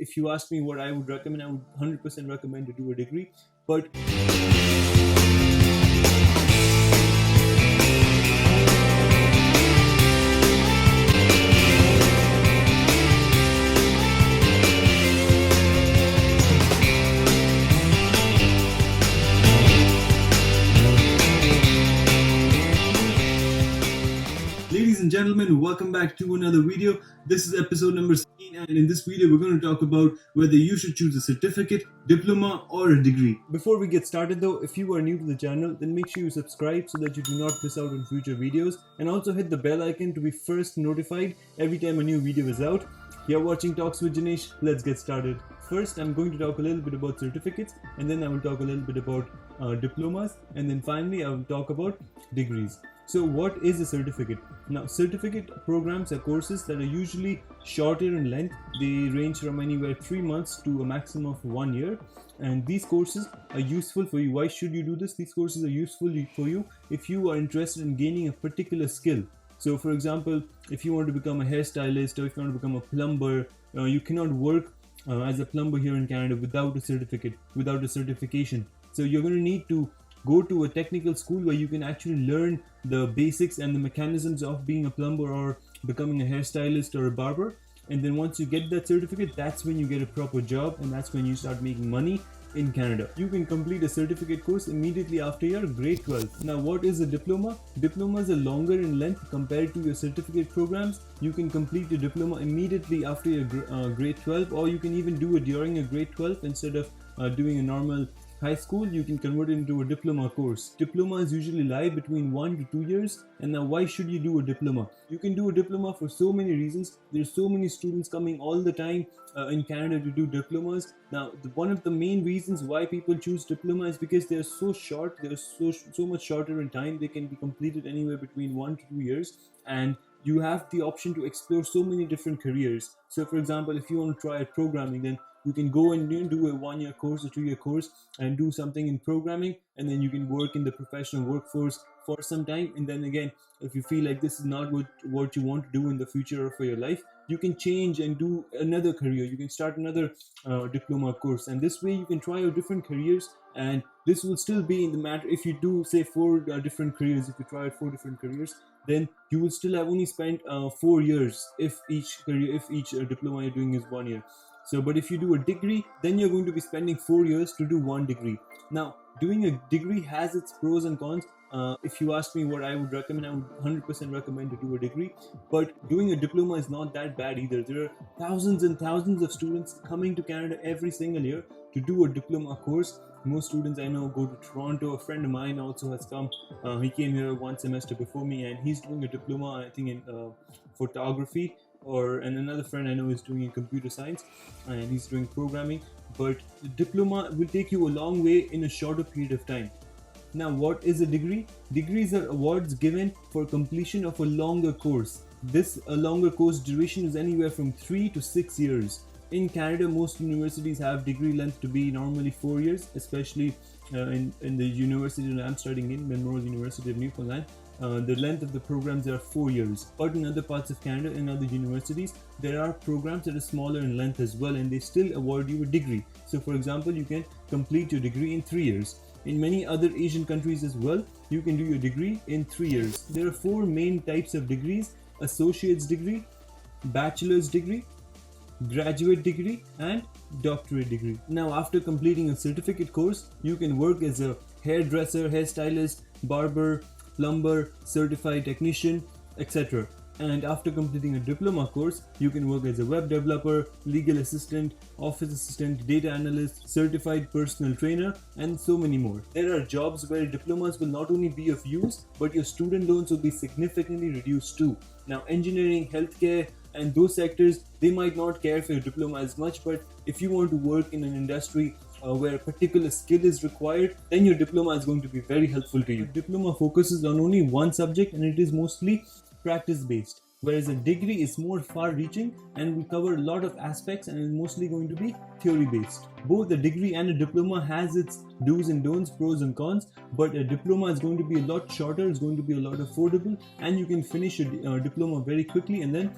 if you ask me what I would recommend, I would 100% recommend to do a degree. But ladies and gentlemen, welcome back to another video. This is episode number 16, and in this video we're going to talk about whether you should choose a certificate, diploma or a degree. Before we get started though, if you are new to the channel, then make sure you subscribe so that you do not miss out on future videos, and also hit the bell icon to be first notified every time a new video is out. You're watching Talks with Jinesh. Let's get started. First, I'm going to talk a little bit about certificates, and then I will talk a little bit about diplomas, and then finally I will talk about degrees. So what is a certificate? Now, certificate programs are courses that are usually shorter in length. They range from anywhere 3 months to a maximum of 1 year, and these courses are useful for you. Why should you do this? These courses are useful for you if you are interested in gaining a particular skill. So for example, if you want to become a hairstylist or if you want to become a plumber, you cannot work as a plumber here in Canada without a certificate, without a certification. So you're going to need to go to a technical school where you can actually learn the basics and the mechanisms of being a plumber or becoming a hairstylist or a barber. And then once you get that certificate, that's when you get a proper job, and that's when you start making money in Canada. You can complete a certificate course immediately after your grade 12. Now, what is a diploma? Diplomas are longer in length compared to your certificate programs. You can complete your diploma immediately after your grade 12, or you can even do it during your grade 12 instead of doing a normal high school. You can convert it into a diploma course. Diplomas usually lie between 1 to 2 years. And now, why should you do a diploma? You can do a diploma for so many reasons. There's so many students coming all the time in Canada to do diplomas. Now, one of the main reasons why people choose diploma is because they're so short. They're so much shorter in time. They can be completed anywhere between 1 to 2 years, and you have the option to explore so many different careers. So for example, if you want to try programming, then you can go and do a 1 year course or 2 year course and do something in programming, and then you can work in the professional workforce for some time. And then again, if you feel like this is not what you want to do in the future or for your life, you can change and do another career. You can start another diploma course, and this way you can try out different careers, and this will still be in the matter. If you do say 4 different careers, if you try out 4 different careers, then you will still have only spent 4 years if each diploma you're doing is 1 year. So, but if you do a degree, then you're going to be spending 4 years to do one degree. Now, doing a degree has its pros and cons. If you ask me what I would recommend, I would 100% recommend to do a degree. But doing a diploma is not that bad either. There are thousands and thousands of students coming to Canada every single year to do a diploma course. Most students I know go to Toronto. A friend of mine also has come. He came here one semester before me, and he's doing a diploma, I think, in photography. And another friend I know is doing in computer science, and he's doing programming. But the diploma will take you a long way in a shorter period of time. Now, what is a degree? Degrees are awards given for completion of a longer course. This longer course duration is anywhere from 3 to 6 years. In Canada, most universities have degree length to be normally 4 years, especially in the university that I'm studying in, Memorial University of Newfoundland. The length of the programs are 4 years. But in other parts of Canada, in other universities, there are programs that are smaller in length as well, and they still award you a degree. So for example, you can complete your degree in 3 years. In many other Asian countries as well, you can do your degree in 3 years. There are 4 main types of degrees: associate's degree, bachelor's degree, graduate degree, and doctorate degree. Now, after completing a certificate course, you can work as a hairdresser, hairstylist, barber, plumber, certified technician, etc. And after completing a diploma course, you can work as a web developer, legal assistant, office assistant, data analyst, certified personal trainer, and so many more. There are jobs where diplomas will not only be of use, but your student loans will be significantly reduced too. Now, engineering, healthcare, and those sectors, they might not care for your diploma as much, but if you want to work in an industry where a particular skill is required, then your diploma is going to be very helpful to you. Diploma focuses on only one subject, and it is mostly practice based. whereas a degree is more far-reaching and will cover a lot of aspects and is mostly going to be theory-based. Both a degree and a diploma has its do's and don'ts, pros and cons, but a diploma is going to be a lot shorter, it's going to be a lot affordable, and you can finish a diploma very quickly and then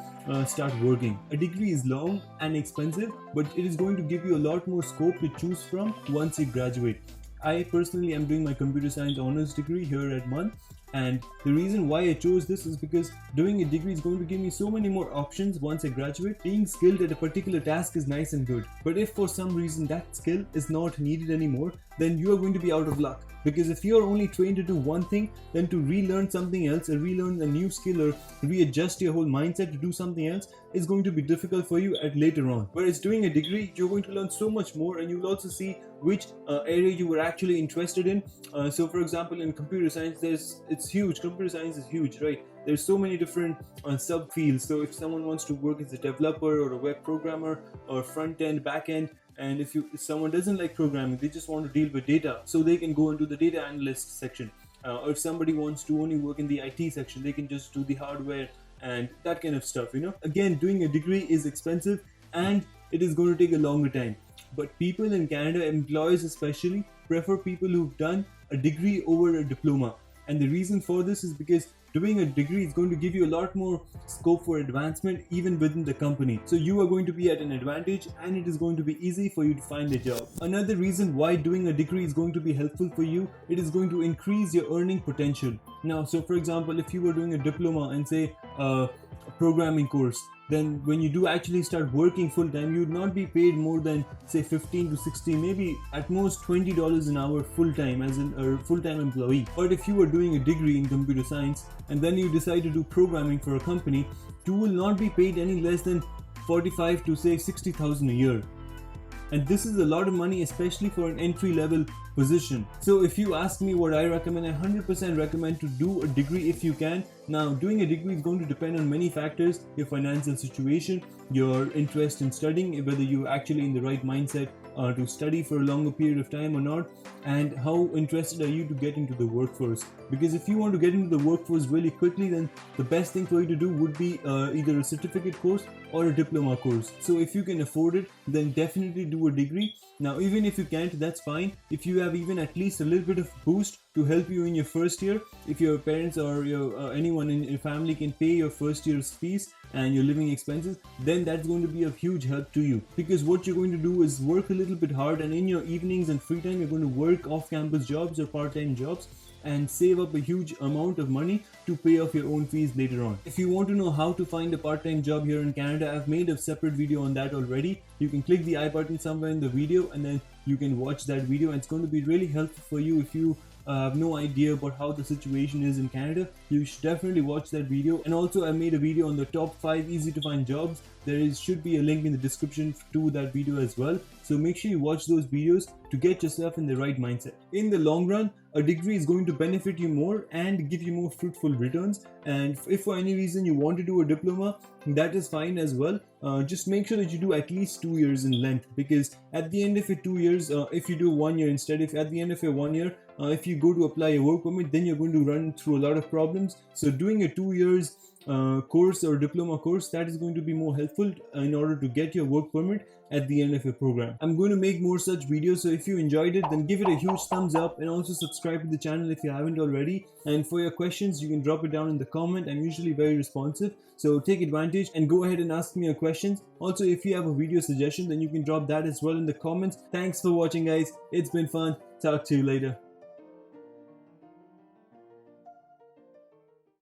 start working. A degree is long and expensive, but it is going to give you a lot more scope to choose from once you graduate. I personally am doing my computer science honors degree here at MUN, and the reason why I chose this is because doing a degree is going to give me so many more options once I graduate. Being skilled at a particular task is nice and good, but if for some reason that skill is not needed anymore, then you are going to be out of luck. Because if you are only trained to do one thing, then to relearn something else or relearn a new skill or readjust your whole mindset to do something else is going to be difficult for you at later on. Whereas doing a degree, you're going to learn so much more, and you'll also see which area you were actually interested in. So for example, in computer science, it's huge. Computer science is huge, right? There's so many different subfields. So if someone wants to work as a developer or a web programmer or front end, back end, and if someone doesn't like programming, they just want to deal with data, so they can go into the data analyst section. Or if somebody wants to only work in the IT section, they can just do the hardware and that kind of stuff, you know. Again, doing a degree is expensive and it is going to take a longer time. But people in Canada, employers especially, prefer people who've done a degree over a diploma. And the reason for this is because doing a degree is going to give you a lot more scope for advancement even within the company. So you are going to be at an advantage and it is going to be easy for you to find a job. Another reason why doing a degree is going to be helpful for you, it is going to increase your earning potential. Now, so for example, if you were doing a diploma and say a programming course, then when you do actually start working full time, you would not be paid more than say 15 to 16, maybe at most $20 an hour full time as a full time employee. But if you were doing a degree in computer science and then you decide to do programming for a company, you will not be paid any less than 45 to say 60,000 a year. And this is a lot of money, especially for an entry-level position. So if you ask me what I recommend, I 100% recommend to do a degree if you can. Now, doing a degree is going to depend on many factors: your financial situation, your interest in studying, whether you're actually in the right mindset to study for a longer period of time or not, and how interested are you to get into the workforce. Because if you want to get into the workforce really quickly, then the best thing for you to do would be either a certificate course or a diploma course. So if you can afford it, then definitely do a degree. Now, even if you can't, that's fine. If you have even at least a little bit of boost to help you in your first year, if your parents or your anyone in your family can pay your first year's fees and your living expenses, then that's going to be of huge help to you. Because what you're going to do is work a little bit hard, and in your evenings and free time, you're going to work off-campus jobs or part-time jobs and save up a huge amount of money to pay off your own fees later on. If you want to know how to find a part-time job here in Canada, I've made a separate video on that already. You can click the I button somewhere in the video and then you can watch that video, and it's going to be really helpful for you if you have no idea about how the situation is in Canada. You should definitely watch that video. And also, I made a video on the top 5 easy to find jobs. Should be a link in the description to that video as well. So make sure you watch those videos to get yourself in the right mindset. In the long run, a degree is going to benefit you more and give you more fruitful returns. And if for any reason you want to do a diploma, that is fine as well. Just make sure that you do at least 2 years in length, because at the end of your 2 years, if you do 1 year instead, if at the end of your 1 year, if you go to apply a work permit, then you're going to run through a lot of problems. So doing a 2 years course or diploma course, that is going to be more helpful in order to get your work permit at the end of your program. I'm going to make more such videos, so if you enjoyed it, then give it a huge thumbs up and also subscribe to the channel if you haven't already. And for your questions, you can drop it down in the comment. I'm usually very responsive, so take advantage and go ahead and ask me your questions. Also, if you have a video suggestion, then you can drop that as well in the comments. Thanks for watching, guys. It's been fun. Talk to you later.